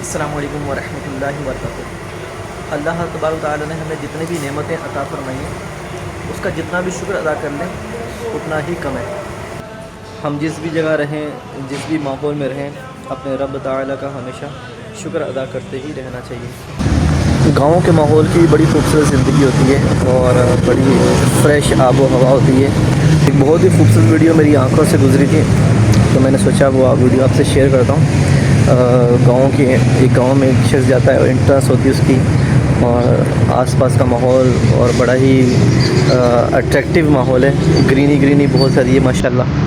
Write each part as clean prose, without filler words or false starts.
अस्सलामु अलैकुम वरहमतुल्लाहि वबरकातुहू। अल्लाह तबारक व तआला ने हमें जितनी भी नेमतें अता फरमाई हैं उसका जितना भी शुक्र अदा कर लें उतना ही कम है। हम जिस भी जगह रहें, जिस भी माहौल में रहें, अपने रब ताला का हमेशा शुक्र अदा करते ही रहना चाहिए। गाँव के माहौल की बड़ी खूबसूरत ज़िंदगी होती है और बड़ी फ़्रेश आबो हवा होती है। एक बहुत ही खूबसूरत वीडियो मेरी आंखों से गुजरी थी तो मैंने सोचा वो वीडियो आपसे शेयर करता हूँ। गांव के एक गांव में एक शख्स जाता है और एंट्रेंस होती है उसकी, और आसपास का माहौल और बड़ा ही अट्रैक्टिव माहौल है। ग्रीनी बहुत सारी है माशाल्लाह।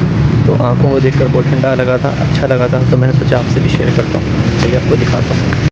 तो आंखों को देखकर बहुत ठंडा लगा था, अच्छा लगा था, तो मैंने सोचा आपसे भी शेयर करता हूँ। चलिए आपको दिखाता हूँ।